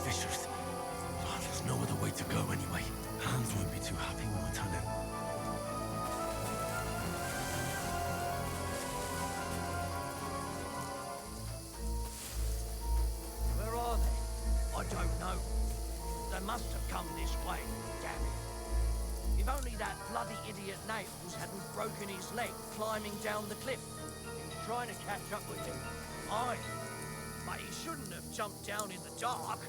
fissures. Oh, there's no other way to go anyway. Hans won't be too happy when I turn in. Where are they? I don't know. They must have come this way, damn it. If only that bloody idiot Nails hadn't broken his leg climbing down the cliff. He was trying to catch up with him. Aye, but he shouldn't have jumped down in the dark.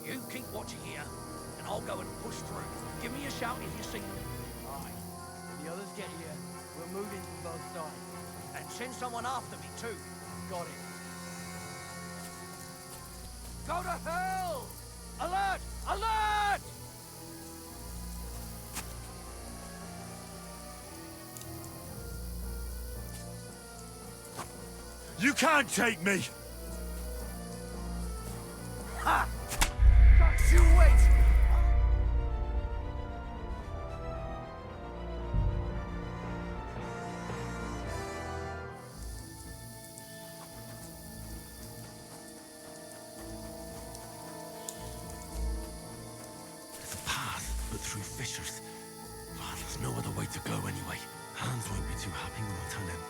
You keep watching here, and I'll go and push through. Give me a shout if you see them. Aye. When the others get here, we'll move in from both sides. And send someone after me too. Got it. Go to hell! Alert! Alert! You can't take me! Ha! Just you wait! There's a path, but through fissures. Oh, there's no other way to go anyway. Hans won't be too happy when I turn in.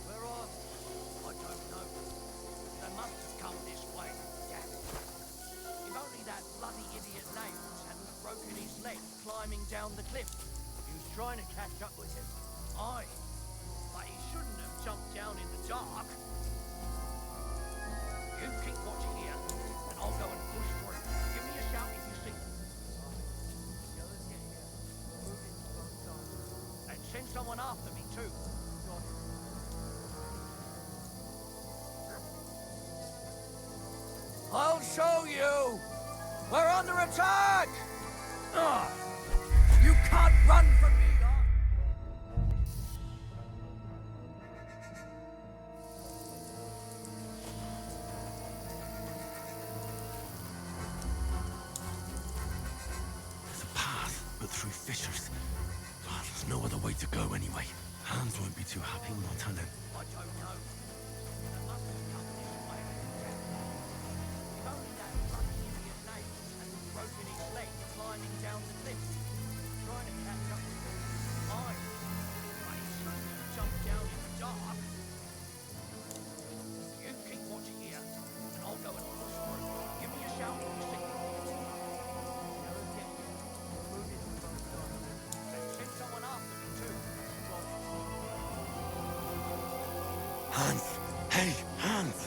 Where are they? I don't know. They must have come this way, damn it. If only that bloody idiot Nails hadn't broken his leg climbing down the cliff. He was trying to catch up with him. Aye, but he shouldn't have jumped down in the dark. You keep watching here, and I'll go and push through. Give me a shout if you see them. The others get here, we'll move in from both sides. And send someone after me too. Got it. I'll show you! We're under attack! Ugh. You can't run from me! There's a path, but through fissures. Oh, there's no other way to go anyway. Hans won't be too happy when I turn in. I don't know. They must have come this way. If only that bloody idiot Nails hadn't broken his leg climbing down the cliff. Trying to catch up with him. Aye, but he shouldn't have jumped down in the dark. You keep watching here, and I'll go and push through. Give me a shout if you see them. The others get here, we'll move in from both sides. And send someone after me too. Got it. Hans! Hey, Hans!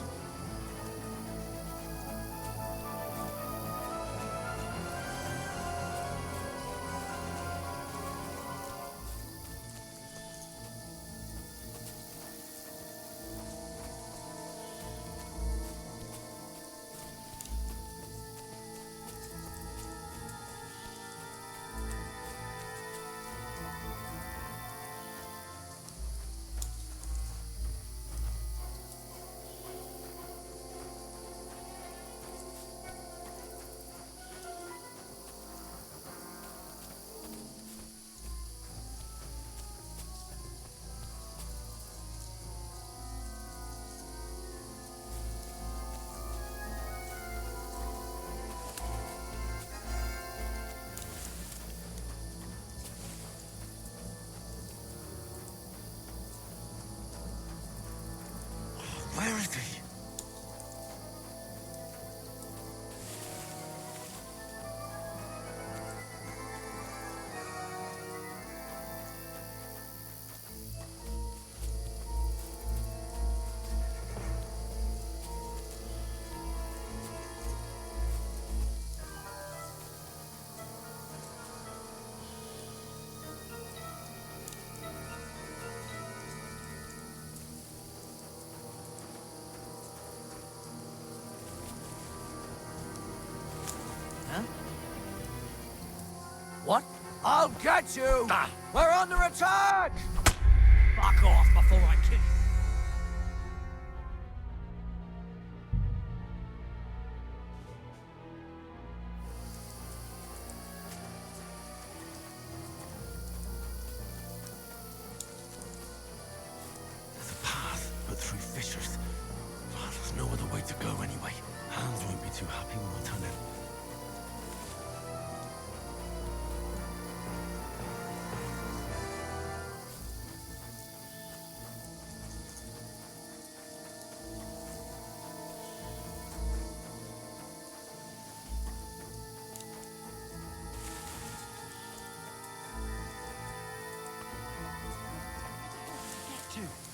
Where is he? What? I'll get you! Ah. We're under attack! Fuck off before I kill you! too happy when I turn in.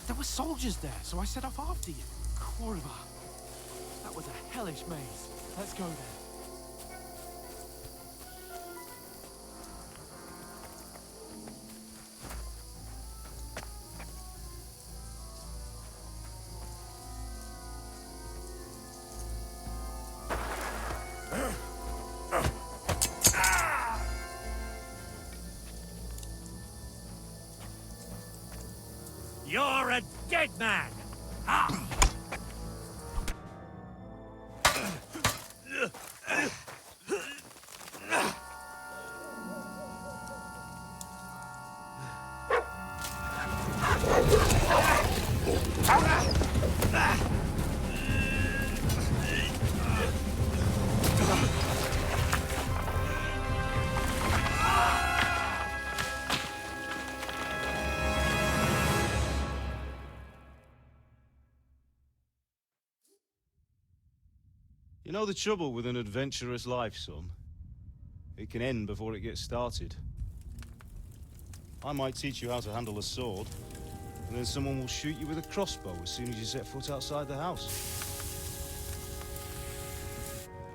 There were soldiers there, so I set off after you. Kurva. That was a hellish maze. Let's go there. You're a dead man! Ah! You know the trouble with an adventurous life, son? It can end before it gets started. I might teach you how to handle a sword, and then someone will shoot you with a crossbow as soon as you set foot outside the house.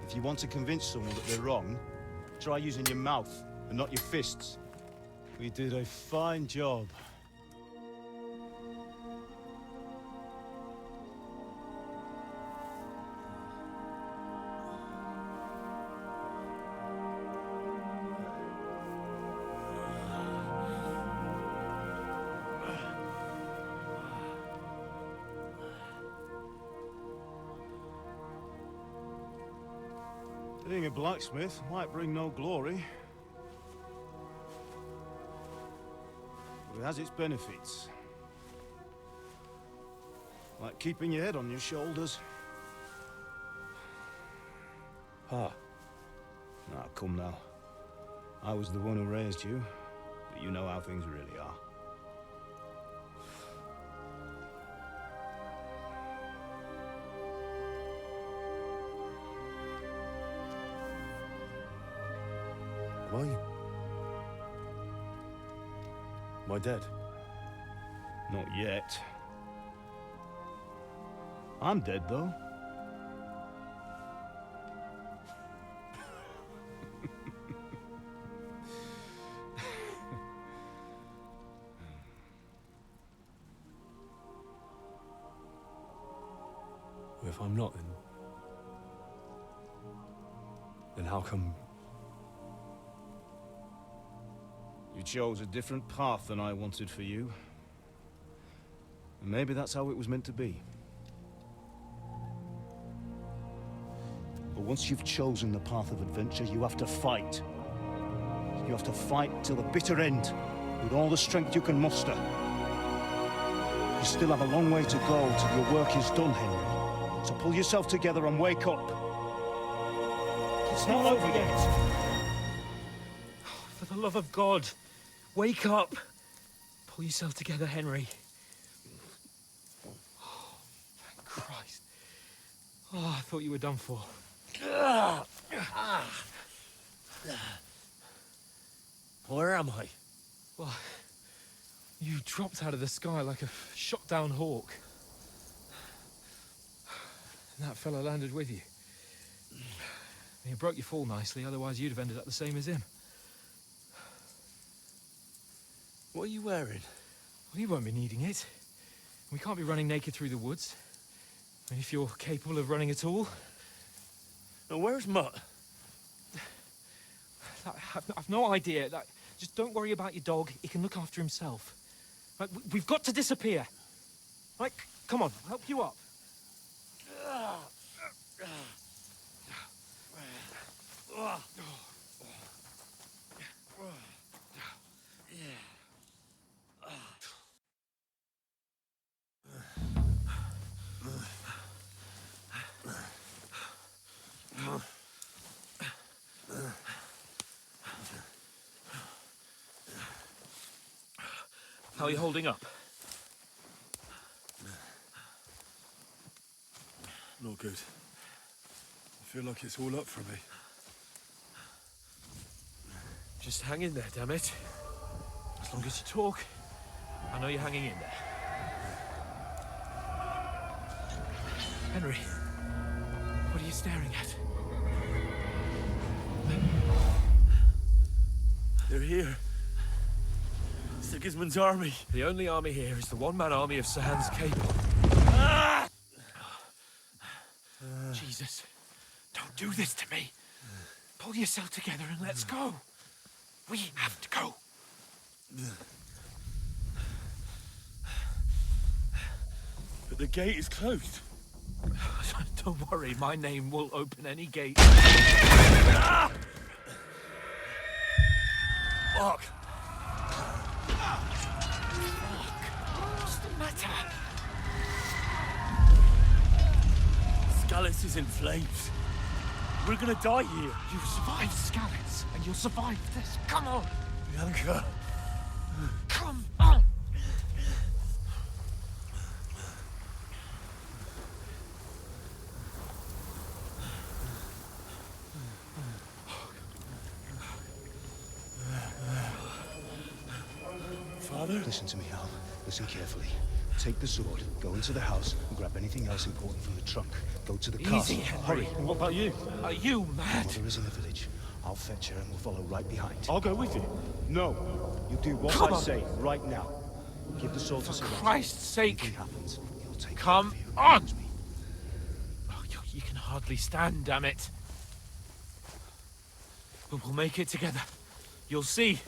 If you want to convince someone that they're wrong, try using your mouth and not your fists. We did a fine job. Being a blacksmith might bring no glory, but it has its benefits. Like keeping your head on your shoulders. Pa. Now, come now. I was the one who raised you, but you know how things really are. Am I dead? Not yet. I'm dead, though. If I'm not, then how come... You chose a different path than I wanted for you. And maybe that's how it was meant to be. But once you've chosen the path of adventure, you have to fight. You have to fight till the bitter end, with all the strength you can muster. You still have a long way to go till your work is done, Henry. So pull yourself together and wake up. It's not over yet. For the love of God, wake up! Pull yourself together, Henry. Oh, thank Christ. Oh, I thought you were done for. Where am I? Well, you dropped out of the sky like a shot-down hawk. And that fella landed with you. He broke your fall nicely, otherwise you'd have ended up the same as him. What are you wearing? Well, you won't be needing it. We can't be running naked through the woods. I mean, if you're capable of running at all. Now, where's Mutt? I've no idea. Just don't worry about your dog. He can look after himself. Right, we've got to disappear. Right, come on, I'll help you up. How are you holding up? Not good. I feel like it's all up for me. Just hang in there, damn it. As long as you talk, I know you're hanging in there. Henry, what are you staring at? They're here. Sigismund's army. The only army here is the one-man army of Sahan's cable. Jesus, don't do this to me. Pull yourself together and let's go. We have to go. But the gate is closed. Don't worry, my name will open any gate. Fuck! What's the matter? Scallis is in flames. We're gonna die here. You survived Scallis, and you'll survive this. Come on! Bianca. Come on! Father? Listen to me, Al. Listen carefully. Take the sword, go into the house, and grab anything else important from the trunk. Go to the castle. Easy, Henry. Hurry. And what about you? Are you mad? Mother is in the village. I'll fetch her and we'll follow right behind. I'll go with you. No. You do what Come I on. say right now. Give the sword to For Sir Christ's sake. Anything happens, he'll take Come care of you. on. Promise me. Oh, you can hardly stand, damn it. But we'll make it together. You'll see.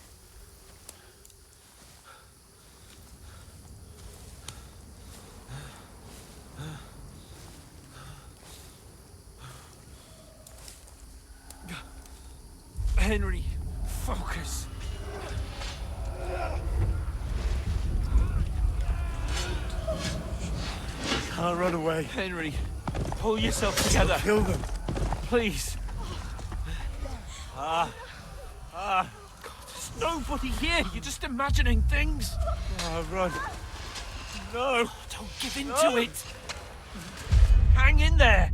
Henry, focus. Can't run away. Henry, pull yourself together. Kill them. Please. God, there's nobody here. You're just imagining things. Run. No. Don't give in to it. Hang in there.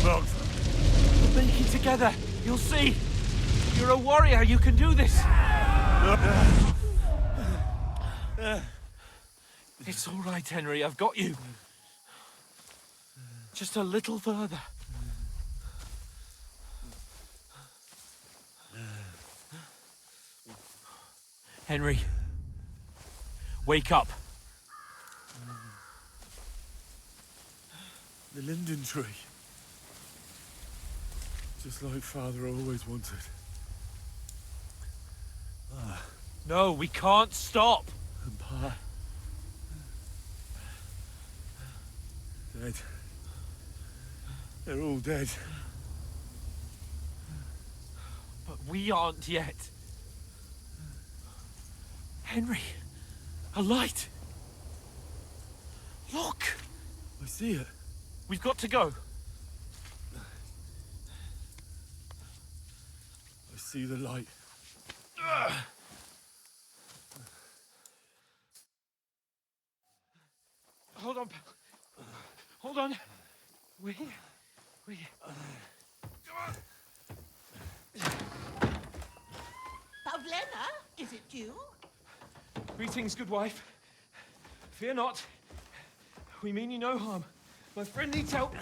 Wrong. We'll make it together. You'll see. You're a warrior. You can do this. It's all right, Henry. I've got you. Just a little further. Henry, wake up. The linden tree. Just like Father always wanted. No, we can't stop. And Pa. Dead. They're all dead. But we aren't yet. Henry, a light. Look, I see it. we've got to go. I see the light. Hold on, pal. Hold on. We're here. We're here. Pavlena, is it you? Greetings, good wife. Fear not. We mean you no harm. My friend needs help.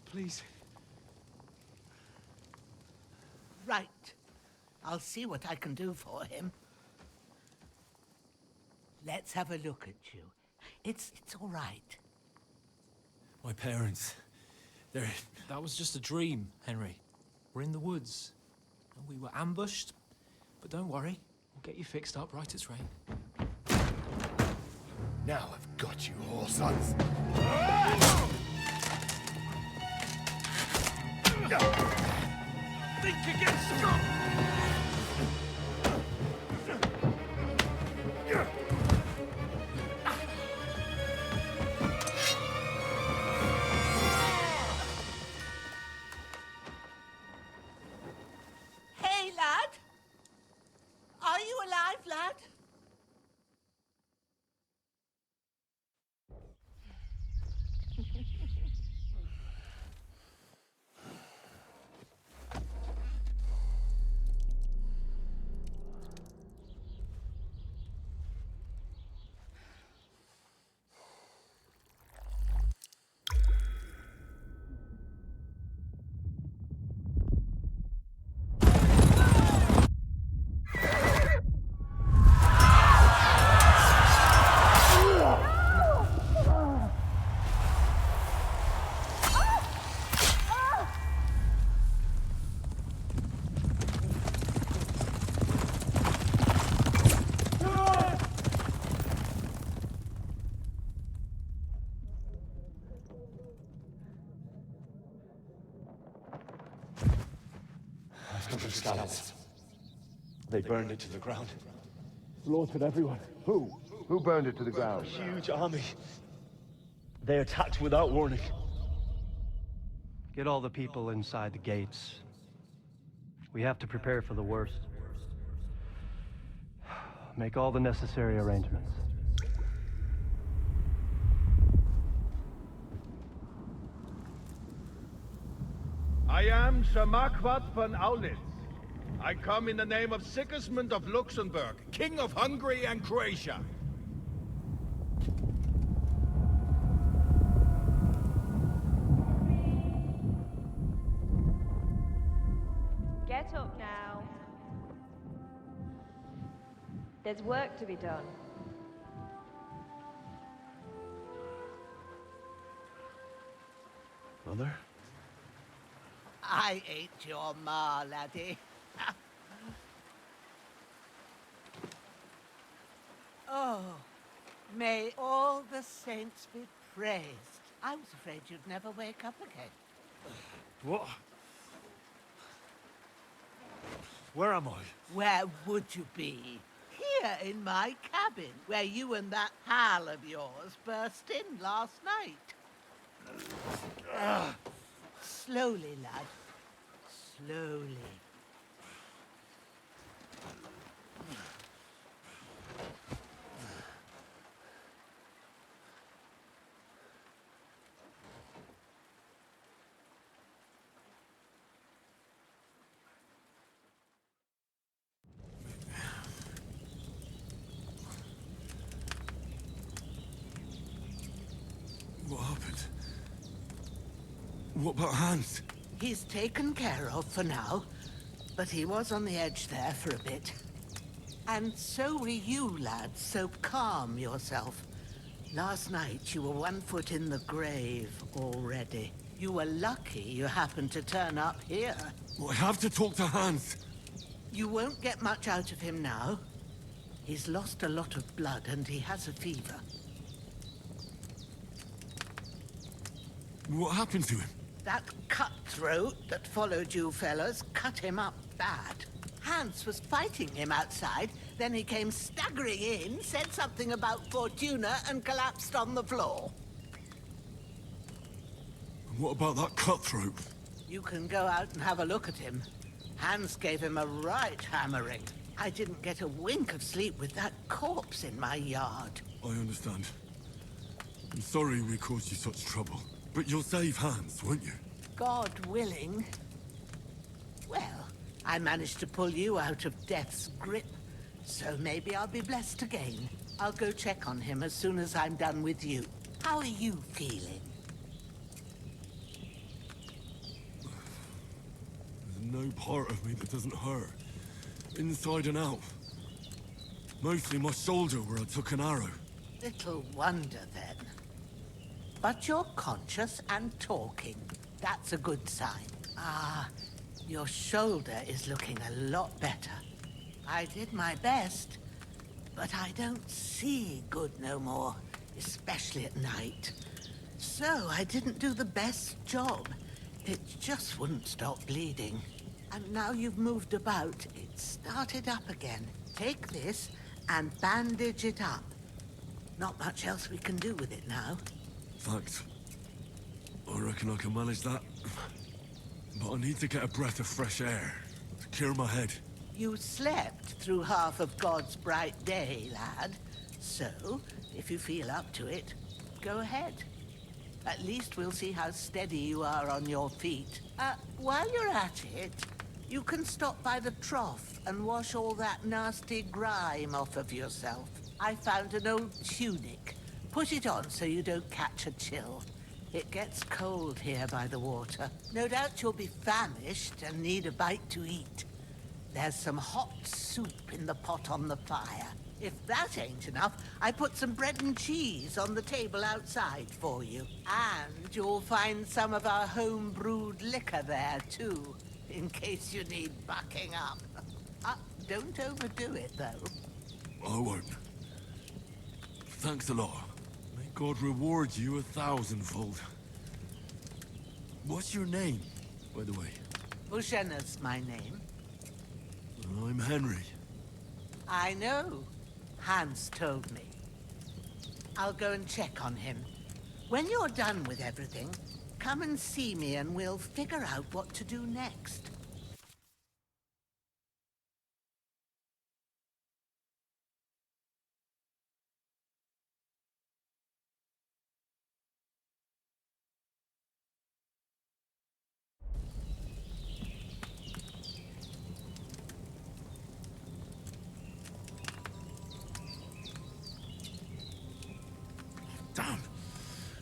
Please. Right. I'll see what I can do for him. Let's have a look at you. It's all right. My parents. They're... That was just a dream, Henry. We're in the woods. And we were ambushed. But don't worry, we'll get you fixed up right as rain. Now I've got you, whore sons. Think again, Scott! Scallows. They burned it to the ground. Slaughtered everyone. Who? Who burned it to the ground? Huge army. They attacked without warning. Get all the people inside the gates. We have to prepare for the worst. Make all the necessary arrangements. I am Sir Marquardt von Aulitz. I come in the name of Sigismund of Luxembourg, King of Hungary and Croatia. Get up now. There's work to be done. Mother? I ain't your ma, laddie. Oh, may all the saints be praised. I was afraid you'd never wake up again. What? Where am I? Where would you be? Here in my cabin, where you and that pal of yours burst in last night. Slowly, lad. Slowly. What happened? What about Hans? He's taken care of for now, but he was on the edge there for a bit. And so were you, lad, so calm yourself. Last night you were 1 foot in the grave already. You were lucky you happened to turn up here. Well, I have to talk to Hans. You won't get much out of him now. He's lost a lot of blood and he has a fever. What happened to him? That cutthroat that followed you fellas cut him up bad. Hans was fighting him outside, then he came staggering in, said something about Fortuna, and collapsed on the floor. And what about that cutthroat? You can go out and have a look at him. Hans gave him a right hammering. I didn't get a wink of sleep with that corpse in my yard. I understand. I'm sorry we caused you such trouble. But you'll save Hans, won't you? God willing. Well, I managed to pull you out of death's grip, so maybe I'll be blessed again. I'll go check on him as soon as I'm done with you. How are you feeling? There's no part of me that doesn't hurt. Inside and out. Mostly my shoulder where I took an arrow. Little wonder then. But you're conscious and talking. That's a good sign. Ah, your shoulder is looking a lot better. I did my best, but I don't see good no more, especially at night. So I didn't do the best job. It just wouldn't stop bleeding. And now you've moved about, it started up again. Take this and bandage it up. Not much else we can do with it now. Thanks. I reckon I can manage that. But I need to get a breath of fresh air to clear my head. You slept through half of God's bright day, lad. So, if you feel up to it, go ahead. At least we'll see how steady you are on your feet. While you're at it, you can stop by the trough and wash all that nasty grime off of yourself. I found an old tunic. Put it on so you don't catch a chill. It gets cold here by the water. No doubt you'll be famished and need a bite to eat. There's some hot soup in the pot on the fire. If that ain't enough, I put some bread and cheese on the table outside for you. And you'll find some of our home-brewed liquor there, too, in case you need bucking up. Don't overdo it, though. I won't. Thanks a lot. May God reward you 1,000-fold. What's your name, by the way? Bushena's my name. I'm Henry. I know. Hans told me. I'll go and check on him. When you're done with everything, come and see me and we'll figure out what to do next. Damn!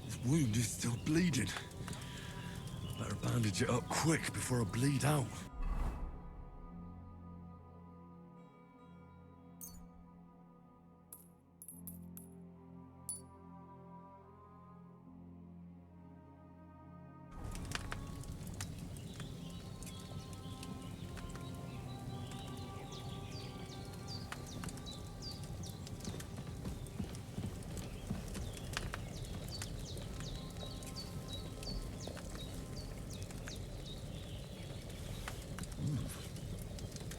This wound is still bleeding. Better bandage it up quick before I bleed out.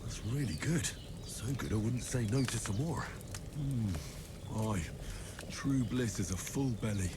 That's really good. So good I wouldn't say no to some more. Aye, true bliss is a full belly.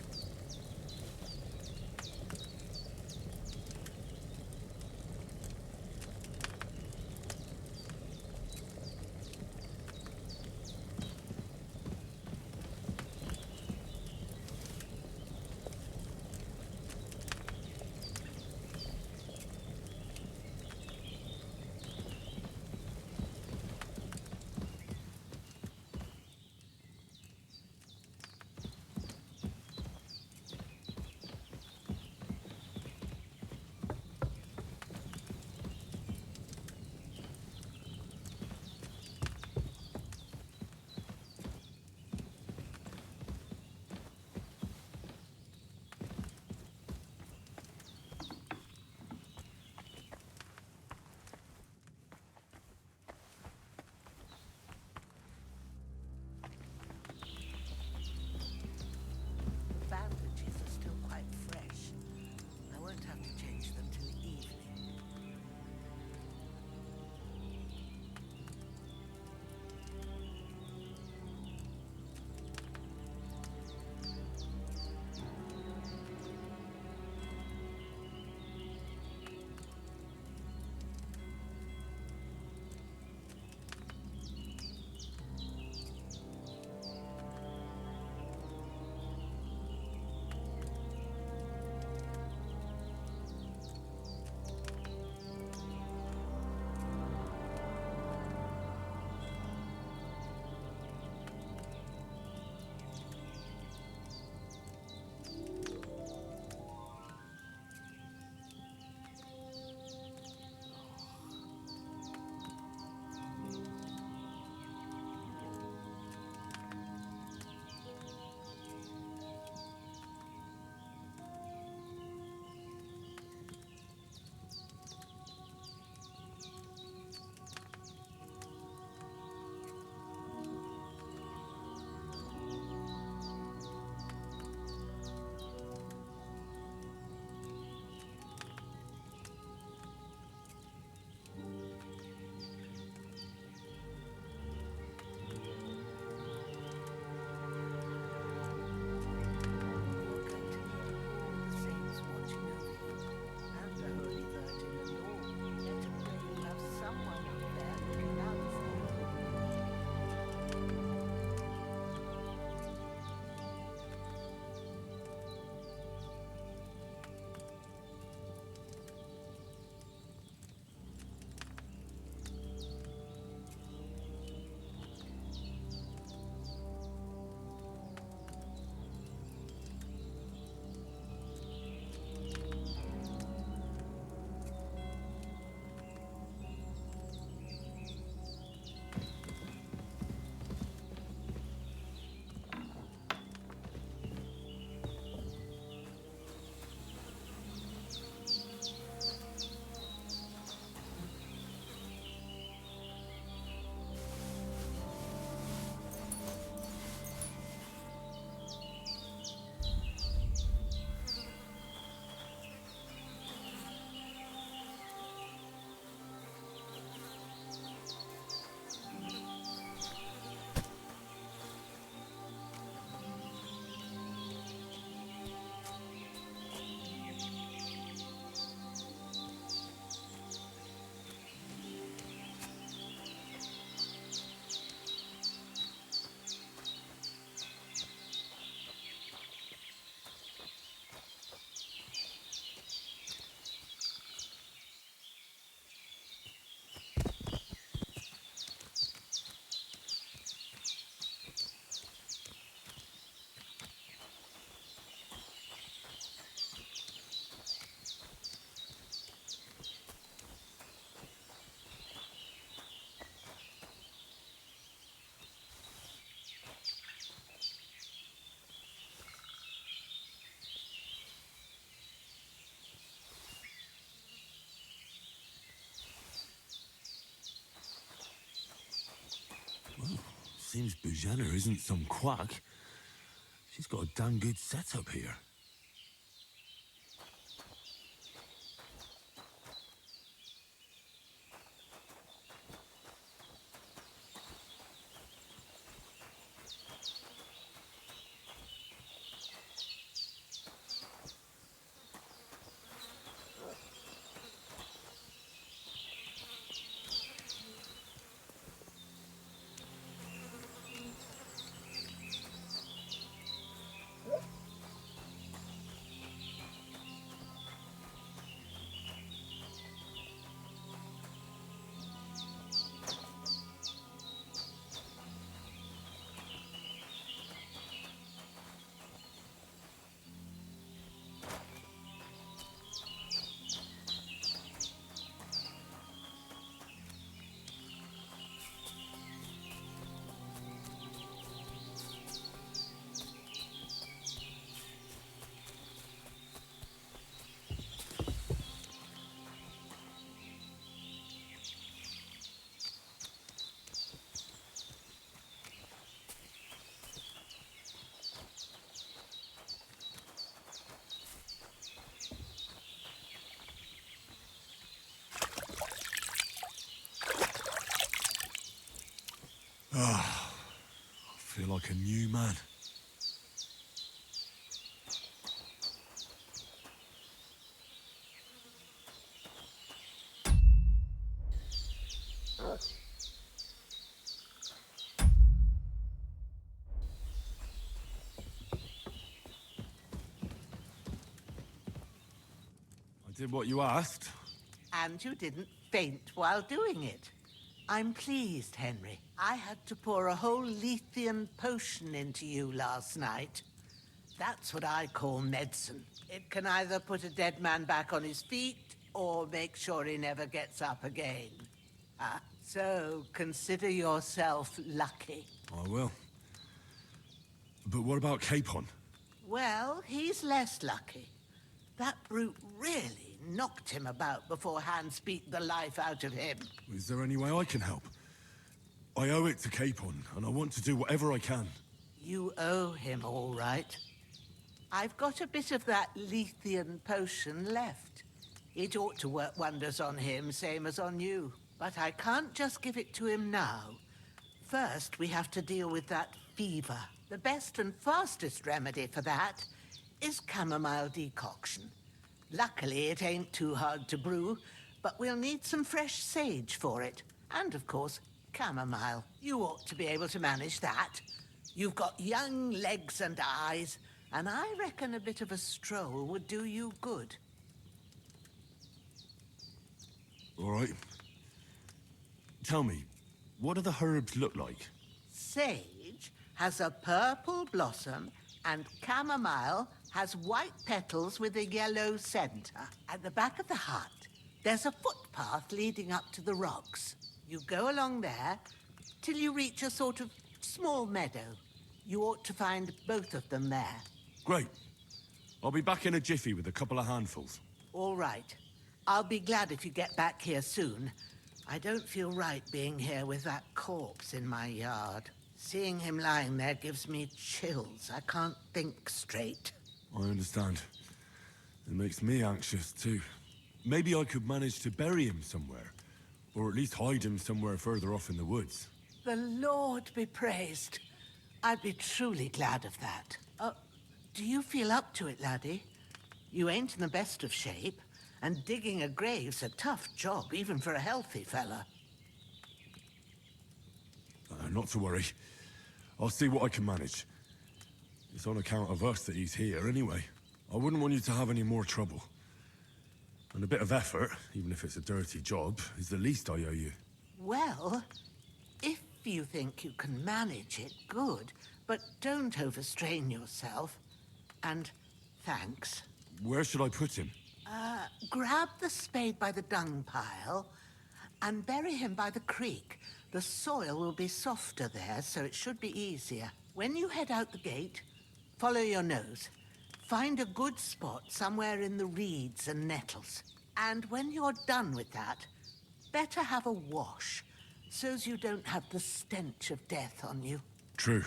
Seems Bujana isn't some quack. She's got a damn good setup here. I feel like a new man. I did what you asked. And you didn't faint while doing it. I'm pleased, Henry. I had to pour a whole Lethean potion into you last night. That's what I call medicine. It can either put a dead man back on his feet, or make sure he never gets up again. So consider yourself lucky. I will. But what about Capon? Well, he's less lucky. That brute really knocked him about before Hans beat the life out of him. Is there any way I can help? I owe it to Capon, and I want to do whatever I can. You owe him, all right. I've got a bit of that Lethean potion left. It ought to work wonders on him, same as on you. But I can't just give it to him now. First, we have to deal with that fever. The best and fastest remedy for that is chamomile decoction. Luckily, it ain't too hard to brew, but we'll need some fresh sage for it. And, of course, chamomile. You ought to be able to manage that. You've got young legs and eyes, and I reckon a bit of a stroll would do you good. All right. Tell me, what do the herbs look like? Sage has a purple blossom, and chamomile has white petals with a yellow center. At the back of the hut, there's a footpath leading up to the rocks. You go along there till you reach a sort of small meadow. You ought to find both of them there. Great. I'll be back in a jiffy with a couple of handfuls. All right. I'll be glad if you get back here soon. I don't feel right being here with that corpse in my yard. Seeing him lying there gives me chills. I can't think straight. I understand. It makes me anxious, too. Maybe I could manage to bury him somewhere. Or at least hide him somewhere further off in the woods. The Lord be praised. I'd be truly glad of that. Do you feel up to it, laddie? You ain't in the best of shape, and digging a grave's a tough job, even for a healthy fella. Not to worry. I'll see what I can manage. It's on account of us that he's here, anyway. I wouldn't want you to have any more trouble. And a bit of effort, even if it's a dirty job, is the least I owe you. Well, if you think you can manage it, good. But don't overstrain yourself. And thanks. Where should I put him? Grab the spade by the dung pile and bury him by the creek. The soil will be softer there, so it should be easier. When you head out the gate, follow your nose. Find a good spot somewhere in the reeds and nettles. And when you're done with that, better have a wash. so's you don't have the stench of death on you. True.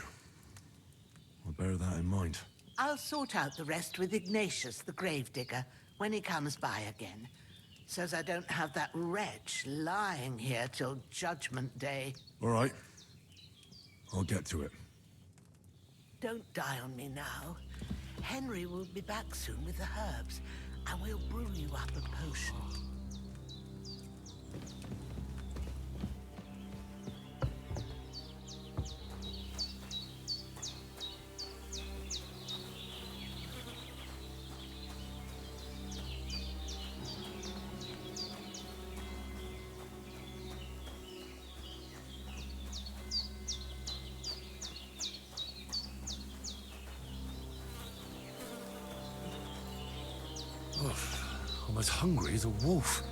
I'll bear that in mind. I'll sort out the rest with Ignatius, the gravedigger, when he comes by again, so's I don't have that wretch lying here till Judgment Day. All right. I'll get to it. Don't die on me now. Henry will be back soon with the herbs, and we'll brew you up a potion. I'm as hungry as a wolf.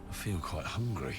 I feel quite hungry.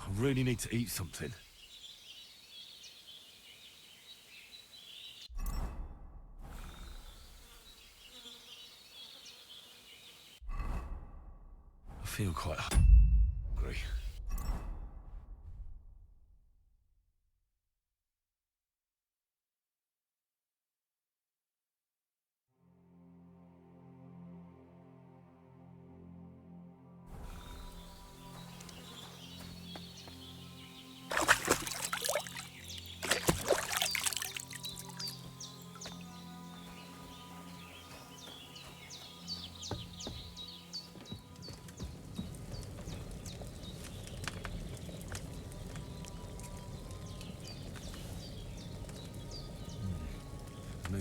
I really need to eat something. I feel quite hungry.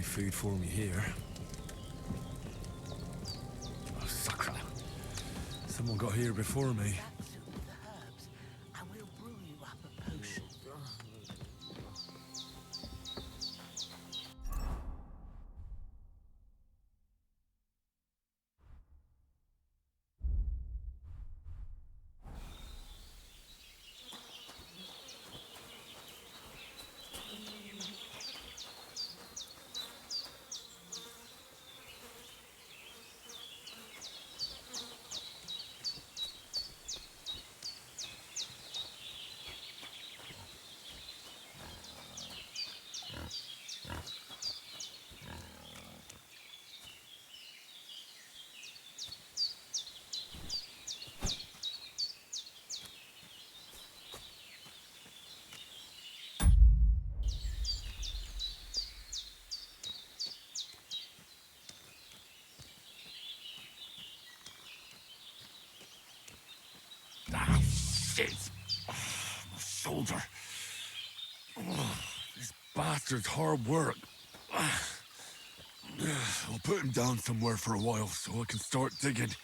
food for me here. Oh, sacre. Someone got here before me. That soup with the herbs, and we'll brew you up a potion. Ah, shit! Oh, my shoulder. Oh, this bastard's hard work. I'll put him down somewhere for a while so I can start digging.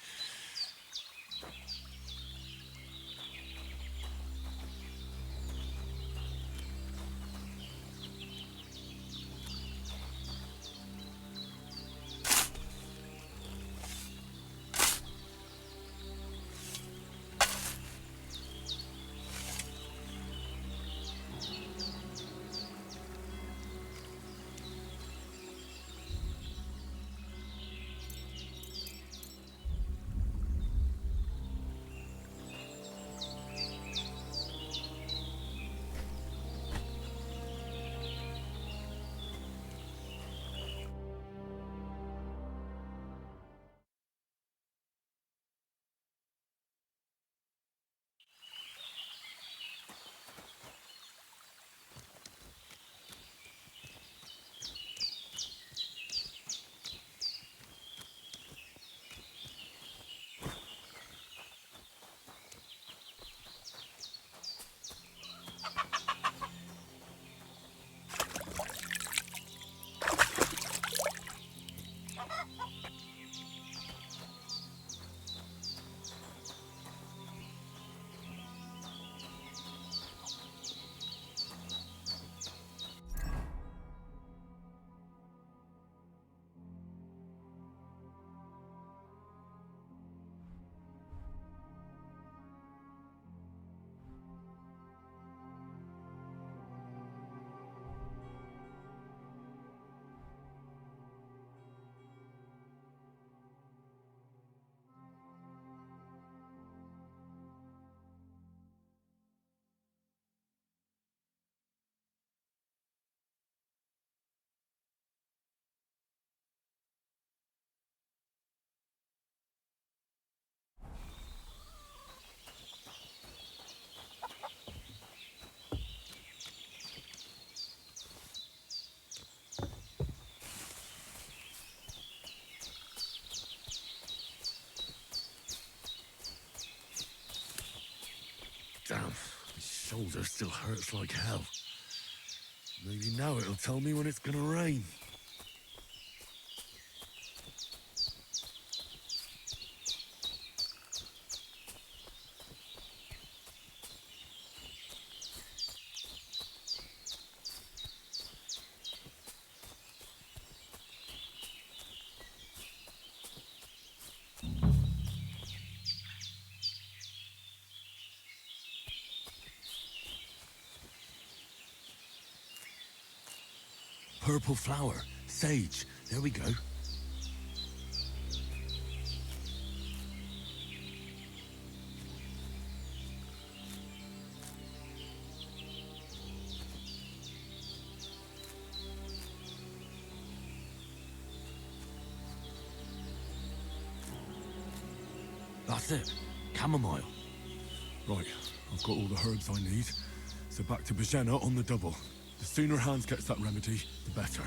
Damn, my shoulder still hurts like hell. Maybe now it'll tell me when it's gonna rain. Purple flower, sage, there we go. That's it, chamomile. Right, I've got all the herbs I need, so back to Bajena on the double. The sooner Hans gets that remedy, the better.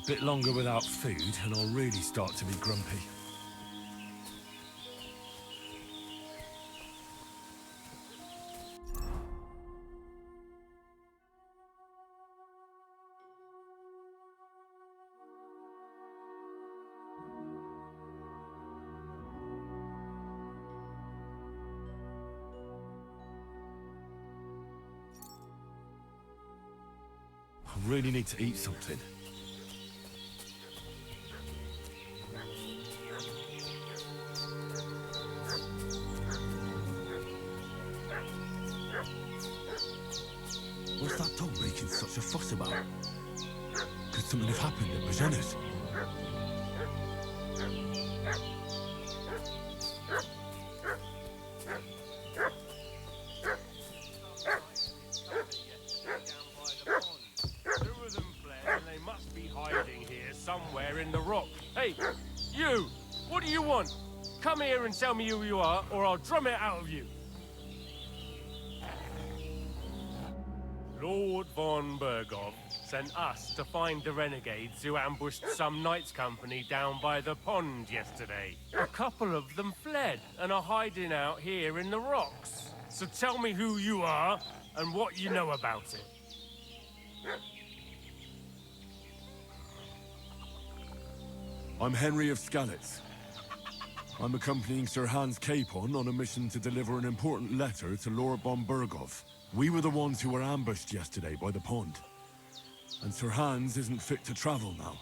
Bit longer without food, and I'll really start to be grumpy. I really need to eat something. What's that dog making such a fuss about? Could something have happened at Bajena's? Two of them fled, and they must be hiding here somewhere in the rock. Hey, you! What do you want? Come here and tell me who you are, or I'll drum it out of you. Lord von Bergov sent us to find the renegades who ambushed some knights' company down by the pond yesterday. A couple of them fled and are hiding out here in the rocks. So tell me who you are and what you know about it. I'm Henry of Skalitz. I'm accompanying Sir Hans Capon on a mission to deliver an important letter to Lord von Bergov. We were the ones who were ambushed yesterday by the pond. And Sir Hans isn't fit to travel now.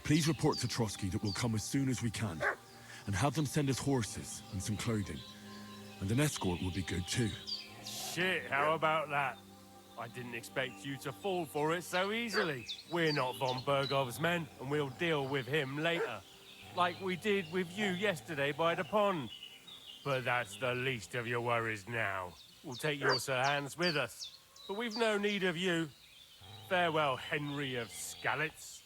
Please report to Trotsky that we'll come as soon as we can. And have them send us horses and some clothing. And an escort would be good too. Shit, how about that? I didn't expect you to fall for it so easily. We're not von Bergov's men, and we'll deal with him later. Like we did with you yesterday by the pond. But that's the least of your worries now. We'll take your Sir Hans with us. But we've no need of you. Farewell, Henry of Skalitz.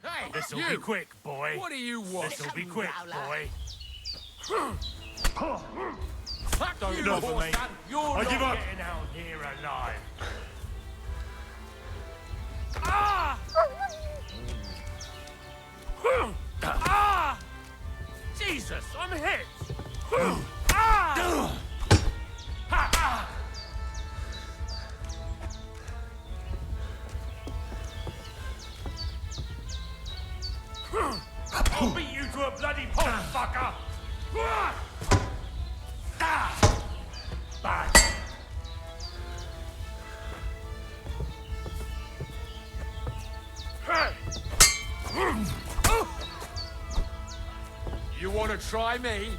Hey, This'll be quick, boy. What do you want? This'll be quick, boy. Fuck Don't you, bother me. son. You're I not give up. getting out here alive. Ah! Ah! Jesus, I'm hit! Ah! Ha ha! I'll beat you to a bloody pulp, fucker! Ah! Bad. You want to try me?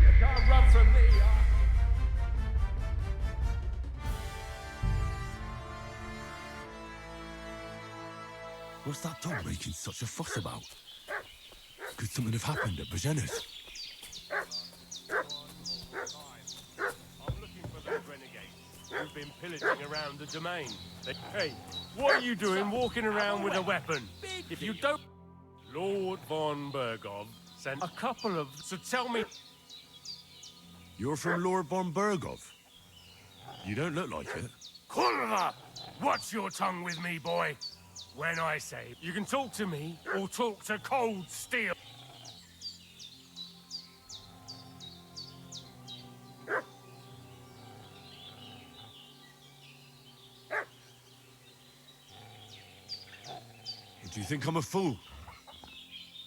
You can't run from me. What's that dog making such a fuss about? Could something have happened at Bajena's? I'm looking for those renegades who've been pillaging around the domain. Hey, what are you doing walking around with a weapon? If you don't... Lord von Bergov sent a couple of... So tell me... You're from Lord von Bergov? You don't look like it. Kurva! Watch your tongue with me, boy. When I say you can talk to me or talk to cold steel. Do you think I'm a fool?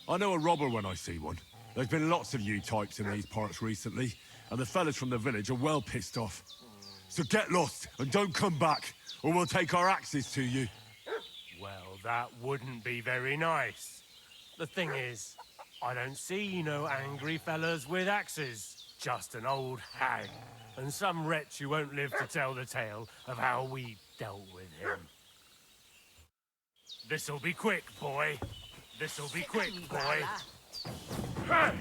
I know a robber when I see one. There's been lots of you types in these parts recently, and the fellas from the village are well pissed off. So get lost and don't come back, or we'll take our axes to you. Well, that wouldn't be very nice. The thing is, I don't see no angry fellas with axes. Just an old hag, and some wretch who won't live to tell the tale of how we dealt with him. This'll be quick, boy. This'll be quick, boy. Hey!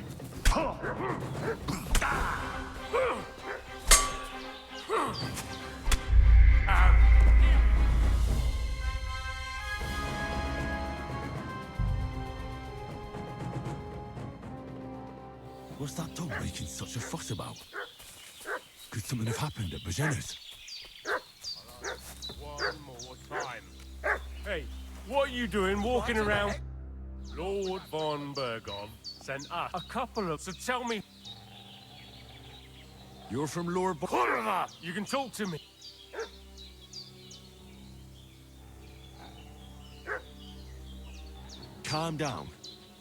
What's that dog making such a fuss about? Could something have happened at Bajena's? One more time. Hey, what are you doing walking around? Lord von Bergov sent us a couple of... So tell me... You're from Lord Kurva! You can talk to me. Calm down.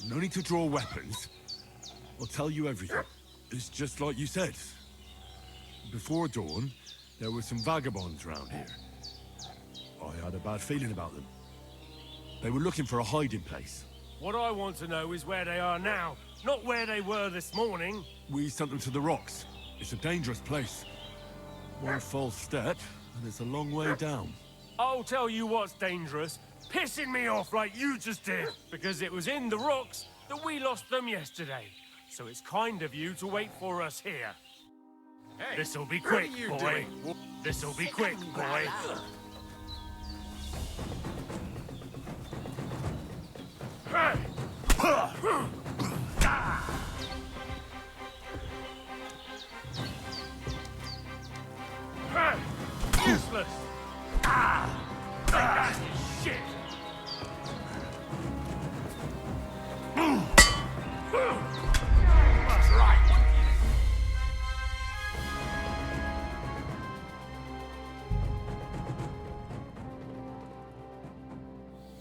No need to draw weapons. I'll tell you everything. It's just like you said. Before dawn, there were some vagabonds around here. I had a bad feeling about them. They were looking for a hiding place. What I want to know is where they are now, not where they were this morning. We sent them to the rocks. It's a dangerous place. One false step, and it's a long way down. I'll tell you what's dangerous. Pissing me off like you just did. Because it was in the rocks that we lost them yesterday. So it's kind of you to wait for us here. Hey, This'll be what are quick, you boy. doing? This'll be quick, boy. Hey! Hey! Useless! Take that, you shit! That's right!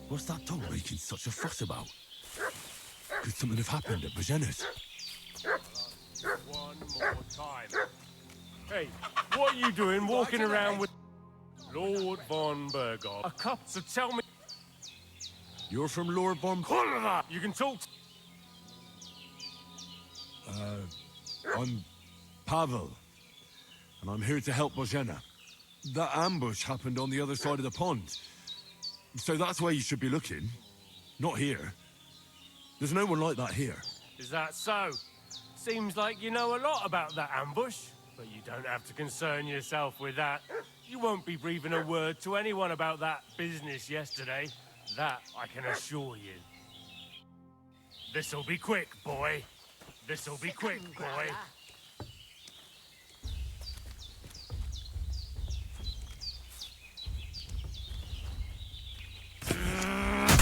What's that dog making such a fuss about? Could something have happened at Bajena's? One more time. Hey, what are you doing walking around with Lord von Bergov? A cup, so tell me... You're from Lord von... Kurva! You can talk... I'm Pavel, and I'm here to help Bojena. That ambush happened on the other side of the pond. So that's where you should be looking. Not here. There's no one like that here. Is that so? Seems like you know a lot about that ambush, but you don't have to concern yourself with that. You won't be breathing a word to anyone about that business yesterday. That I can assure you. This'll be quick, boy. This'll be quick, boy.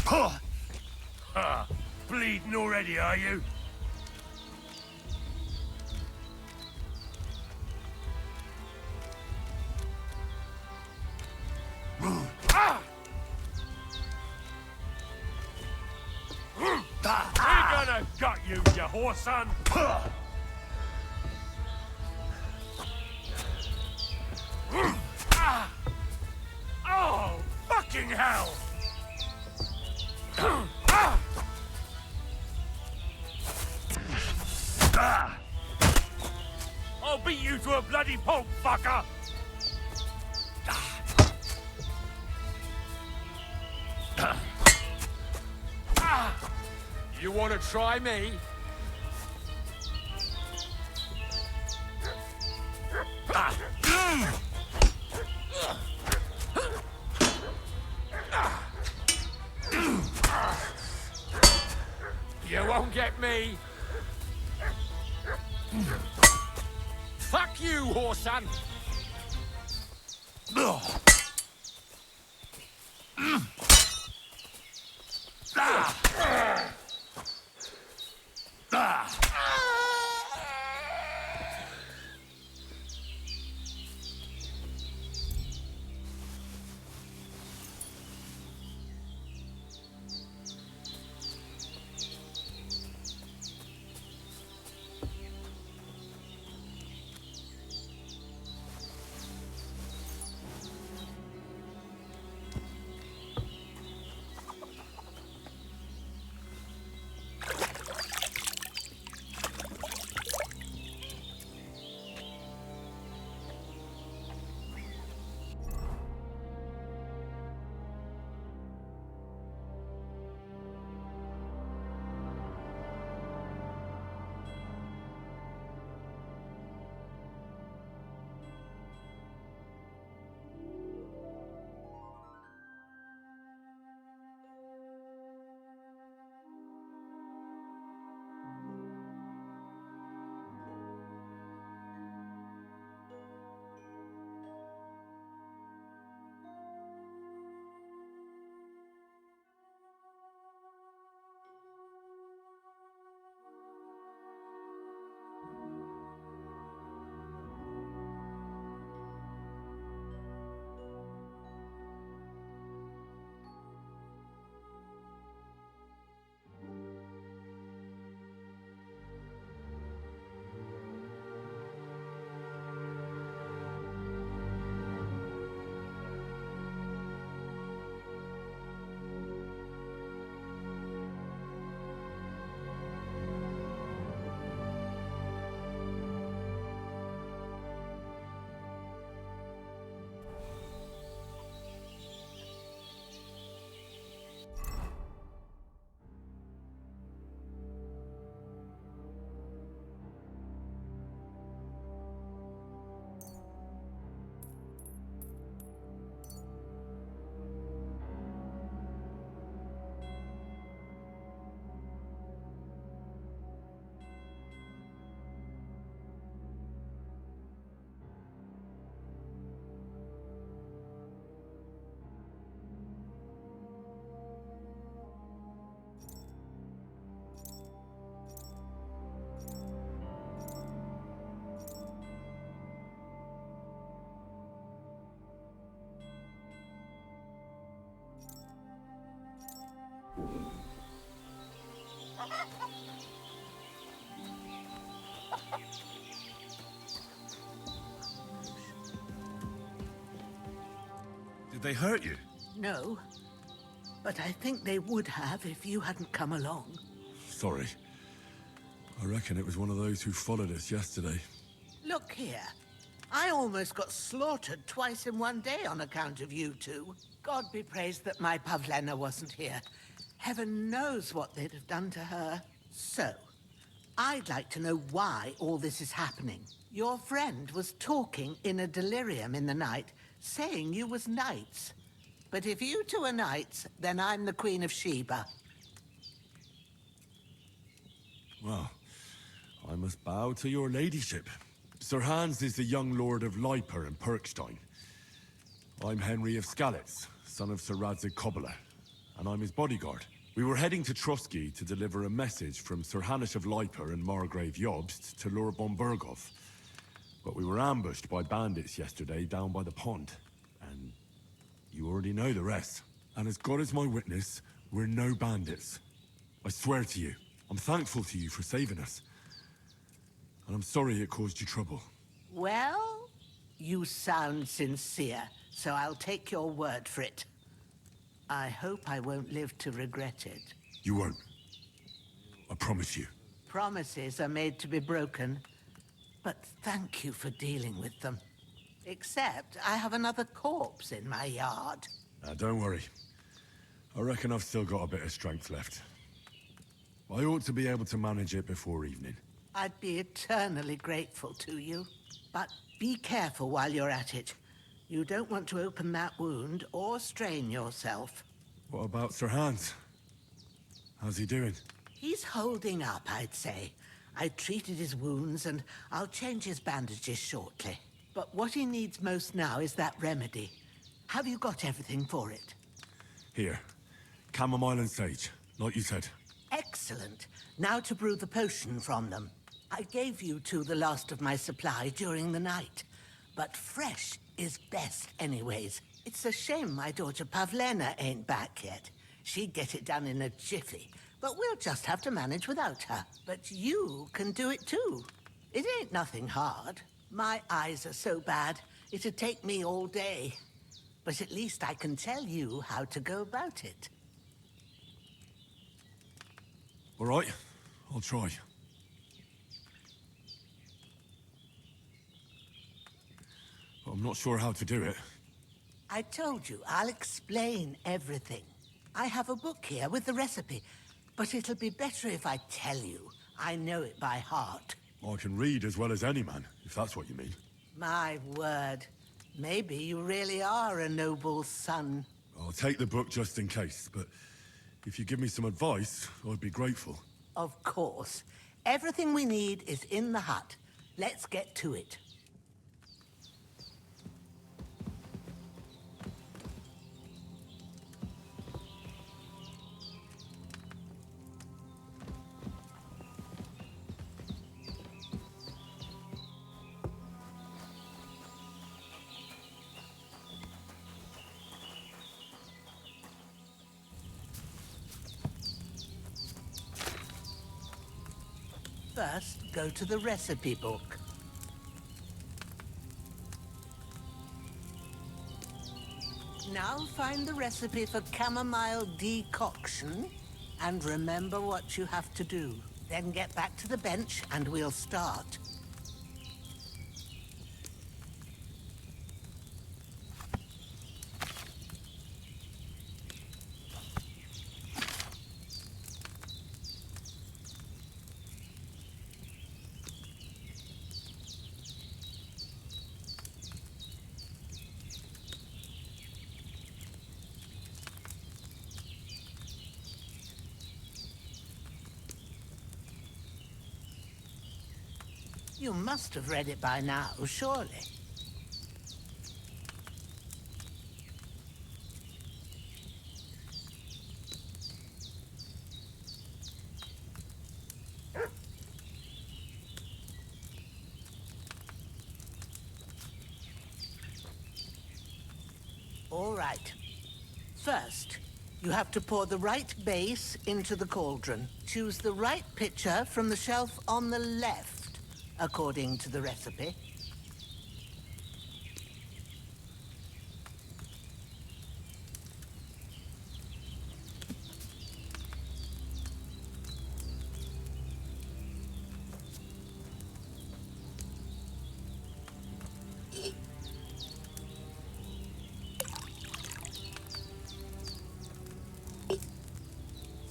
Ha! Bleeding already, are you? Ah! We're gonna gut you, you whore son! Ah! Oh, fucking hell! Ah! Ah! I'll beat you to a bloody pulp, fucker! You want to try me? You won't get me. Fuck you, whoreson! Did they hurt you? No, but I think they would have if you hadn't come along. Sorry. I reckon it was one of those who followed us yesterday. Look here. I almost got slaughtered twice in one day on account of you two. God be praised that my Pavlena wasn't here. Heaven knows what they'd have done to her. So, I'd like to know why all this is happening. Your friend was talking in a delirium in the night, saying you was knights. But if you two are knights, then I'm the Queen of Sheba. Well, I must bow to your ladyship. Sir Hans is the young lord of Leiper and Perkstein. I'm Henry of Skalitz, son of Sir Radzig Kobyla, and I'm his bodyguard. We were heading to Trotsky to deliver a message from Sir Hanish of Leiper and Margrave Jobst to Lord Bombergov. But we were ambushed by bandits yesterday down by the pond, and you already know the rest. And as God is my witness, we're no bandits. I swear to you, I'm thankful to you for saving us. And I'm sorry it caused you trouble. Well, you sound sincere, so I'll take your word for it. I hope I won't live to regret it. You won't. I promise you. Promises are made to be broken, but thank you for dealing with them. Except I have another corpse in my yard. Now, don't worry. I reckon I've still got a bit of strength left. I ought to be able to manage it before evening. I'd be eternally grateful to you. But be careful while you're at it. You don't want to open that wound or strain yourself. What about Sir Hans? How's he doing? He's holding up, I'd say. I treated his wounds and I'll change his bandages shortly. But what he needs most now is that remedy. Have you got everything for it? Here. Chamomile and sage, like you said. Excellent. Now to brew the potion from them. I gave you two the last of my supply during the night. But fresh is best anyways. It's a shame my daughter Pavlena ain't back yet. She'd get it done in a jiffy. But we'll just have to manage without her. But you can do it too. It ain't nothing hard. My eyes are so bad, it'd take me all day. But at least I can tell you how to go about it. All right, I'll try. But I'm not sure how to do it. I told you, I'll explain everything. I have a book here with the recipe, but it'll be better if I tell you. I know it by heart. I can read as well as any man, if that's what you mean. My word. Maybe you really are a noble son. I'll take the book just in case, but if you give me some advice, I'd be grateful. Of course. Everything we need is in the hut. Let's get to it. First, go to the recipe book. Now find the recipe for chamomile decoction, and remember what you have to do. Then get back to the bench, and we'll start. You must have read it by now, surely. All right. First, You have to pour the right base into the cauldron. Choose the right pitcher from the shelf on the left, according to the recipe.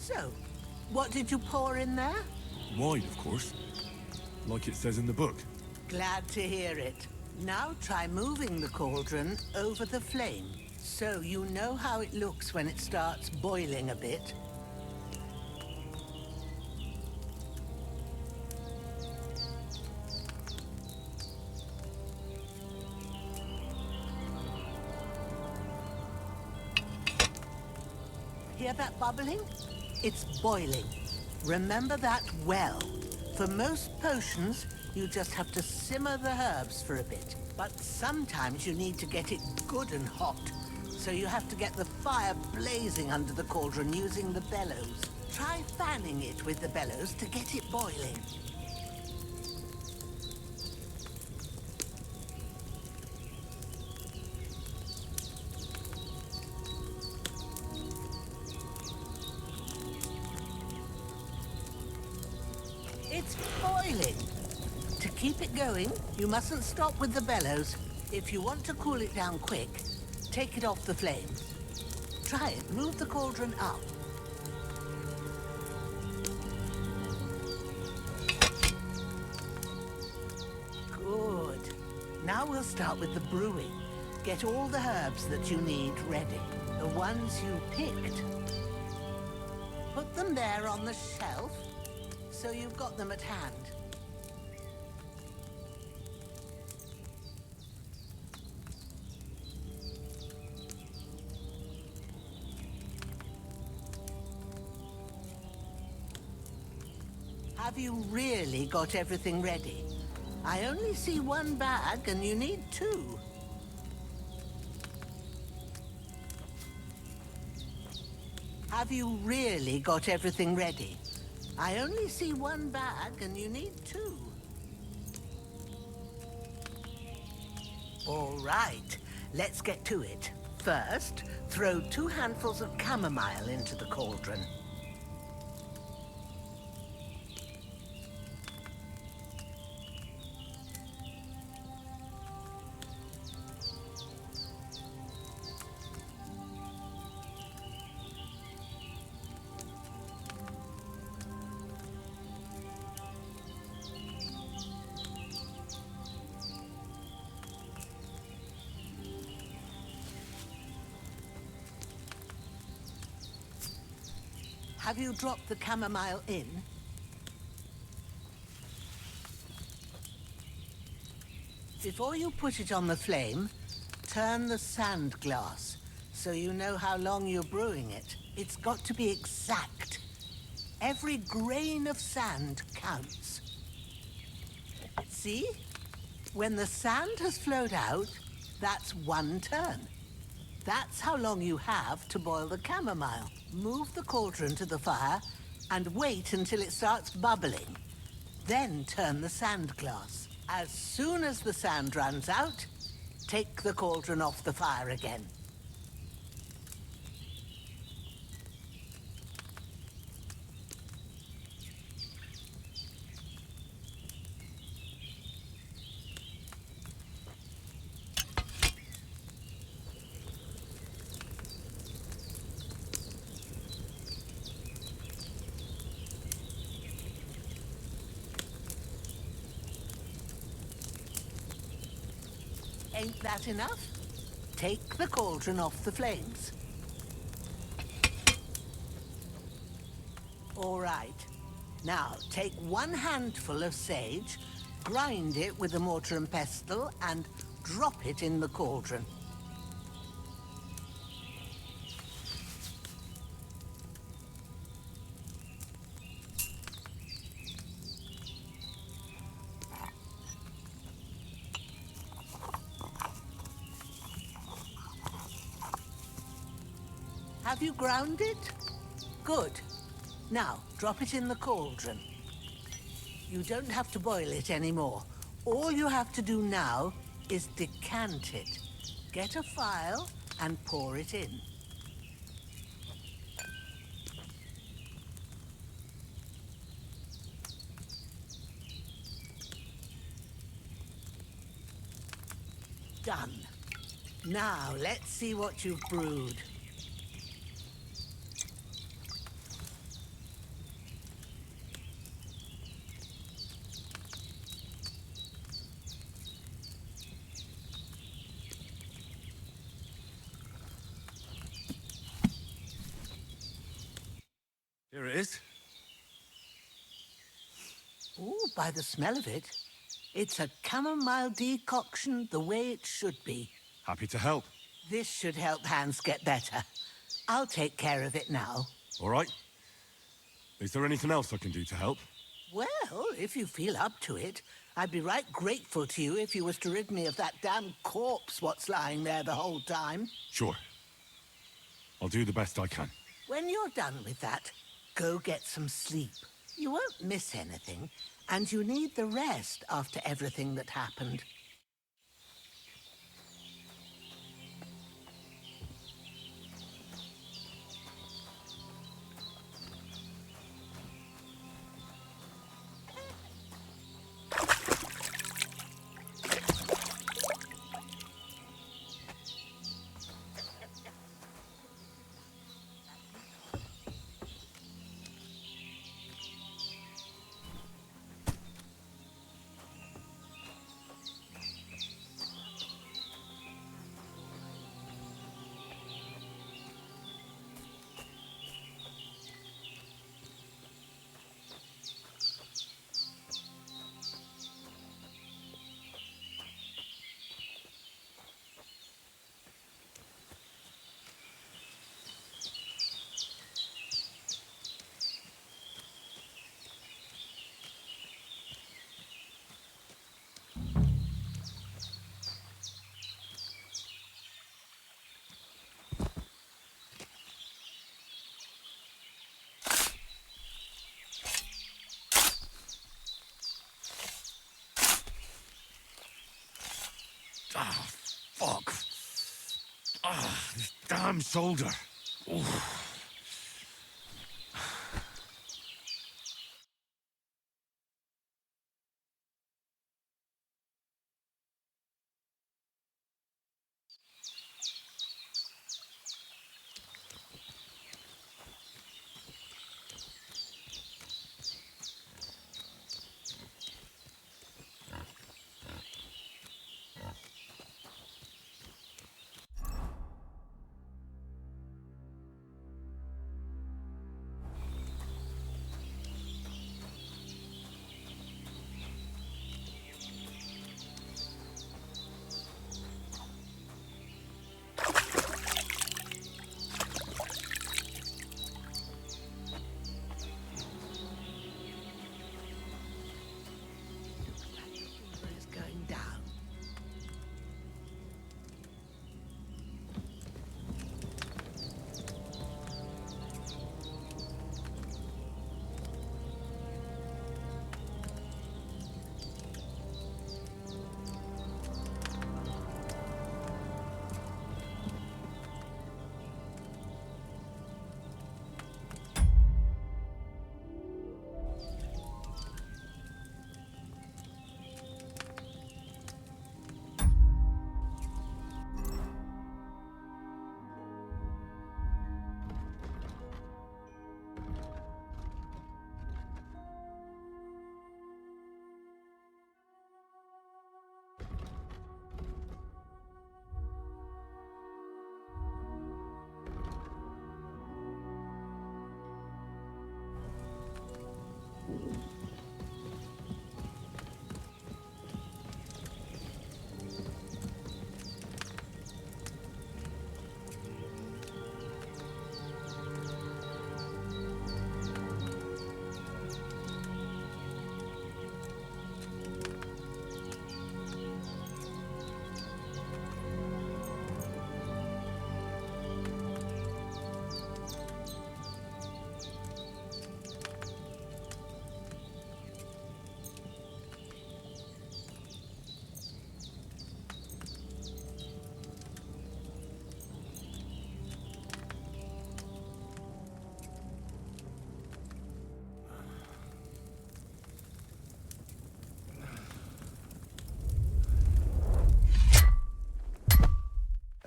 So, what did you pour in there? Wine, of course. Like it says in the book. Glad to hear it. Now try moving the cauldron over the flame, so you know how it looks when it starts boiling a bit. Hear that bubbling? It's boiling. Remember that well. For most potions, you just have to simmer the herbs for a bit. But sometimes you need to get it good and hot. So you have to get the fire blazing under the cauldron using the bellows. Try fanning it with the bellows to get it boiling. It's boiling. To keep it going, you mustn't stop with the bellows. If you want to cool it down quick, take it off the flames. Try it. Move the cauldron up. Good. Now we'll start with the brewing. Get all the herbs that you need ready. The ones you picked. Put them there on the shelf, so you've got them at hand. Have you really got everything ready? I only see one bag and you need two. Have you really got everything ready? I only see one bag and you need two. All right, let's get to it. First, throw 2 handfuls of chamomile into the cauldron. Have you dropped the chamomile in? Before you put it on the flame, turn the sand glass so you know how long you're brewing it. It's got to be exact. Every grain of sand counts. See? When the sand has flowed out, that's 1 turn. That's how long you have to boil the chamomile. Move the cauldron to the fire and wait until it starts bubbling. Then turn the sand glass. As soon as the sand runs out, take the cauldron off the fire again. Ain't that enough? Take the cauldron off the flames. All right. Now, take 1 handful of sage, grind it with a mortar and pestle, and drop it in the cauldron. Have you ground it? Good. Now, drop it in the cauldron. You don't have to boil it anymore. All you have to do now is decant it. Get a phial and pour it in. Done. Now, let's see what you've brewed. Here it is. Ooh, by the smell of it, it's a chamomile decoction the way it should be. Happy to help. This should help Hans get better. I'll take care of it now. All right. Is there anything else I can do to help? Well, if you feel up to it, I'd be right grateful to you if you was to rid me of that damn corpse what's lying there the whole time. Sure. I'll do the best I can. When you're done with that, go get some sleep. You won't miss anything, and you need the rest after everything that happened. Ah, fuck. Ah, this damn shoulder. Oof.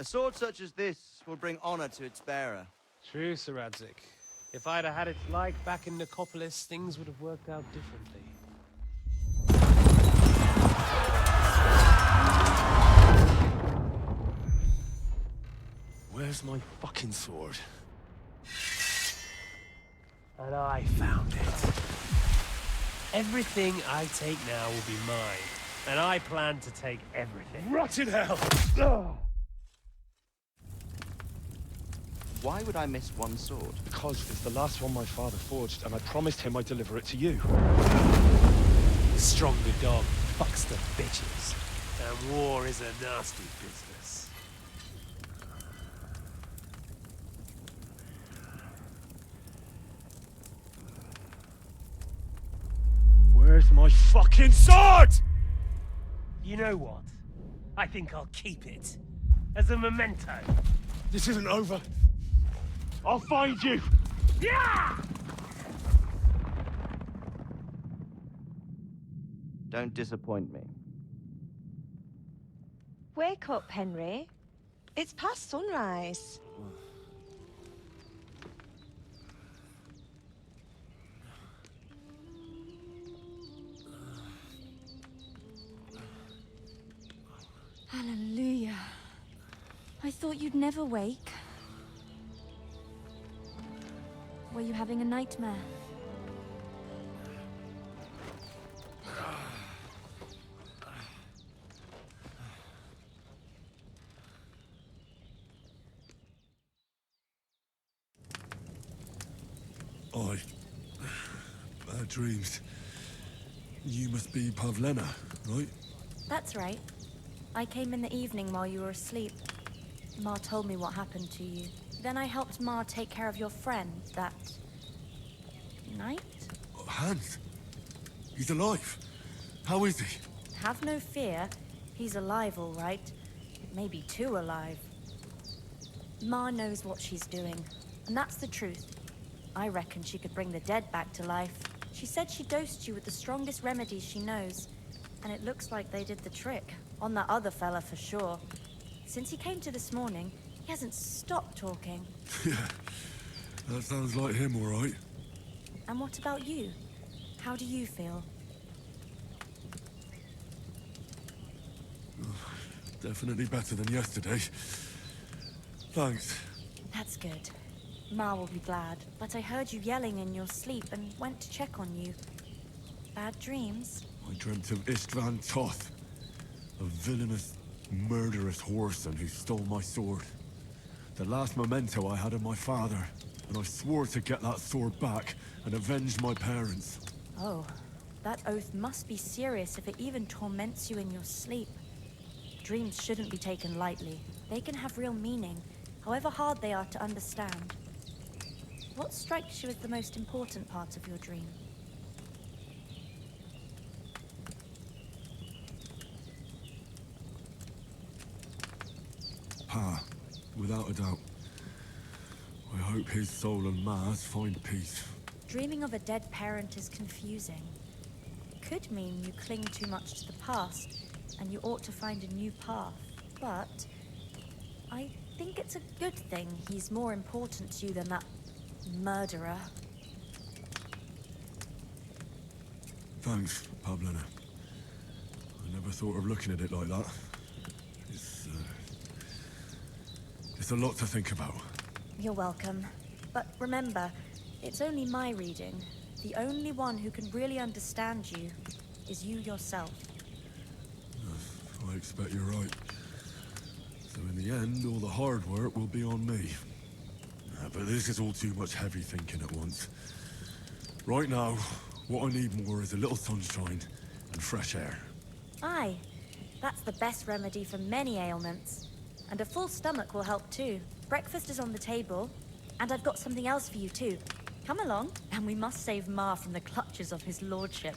A sword such as this will bring honor to its bearer. True, Sir Radzik. If I'd have had its like back in Nicopolis, things would have worked out differently. Where's my fucking sword? And I found it. Everything I take now will be mine. And I plan to take everything. Rotten hell! Why would I miss one sword? Because it's the last one my father forged, and I promised him I'd deliver it to you. Stronger dog fucks the bitches. And war is a nasty business. Where's my fucking sword? You know what? I think I'll keep it. As a memento. This isn't over. I'll find you! Yeah! Don't disappoint me. Wake up, Henry. It's past sunrise. Hallelujah. I thought you'd never wake. Were you having a nightmare? Bad dreams. You must be Pavlena, right? That's right. I came in the evening while you were asleep. Ma told me what happened to you. Then I helped Ma take care of your friend that night? Hans? He's alive. How is he? Have no fear. He's alive, all right. Maybe too alive. Ma knows what she's doing, and that's the truth. I reckon she could bring the dead back to life. She said she dosed you with the strongest remedies she knows, and it looks like they did the trick. On that other fella for sure. Since he came to this morning, he hasn't stopped talking. Yeah, that sounds like him, all right. And what about you? How do you feel? Definitely better than yesterday. Thanks. That's good. Ma will be glad, but I heard you yelling in your sleep and went to check on you. Bad dreams? I dreamt of Istvan Toth, a villainous, murderous whoreson who stole my sword. The last memento I had of my father, and I swore to get that sword back and avenge my parents. Oh, that oath must be serious if it even torments you in your sleep. Dreams shouldn't be taken lightly. They can have real meaning, however hard they are to understand. What strikes you as the most important part of your dream? Pa, without a doubt. I hope his soul and Ma's find peace. Dreaming of a dead parent is confusing. It could mean you cling too much to the past, and you ought to find a new path. But I think it's a good thing he's more important to you than that murderer. Thanks, Pavlena. I never thought of looking at it like that. It's a lot to think about. You're welcome. But remember, it's only my reading. The only one who can really understand you is you yourself. I expect you're right. So in the end, all the hard work will be on me. But this is all too much heavy thinking at once. Right now, what I need more is a little sunshine and fresh air. Aye, that's the best remedy for many ailments. And a full stomach will help too. Breakfast is on the table, and I've got something else for you too. Come along, and we must save Ma from the clutches of his lordship.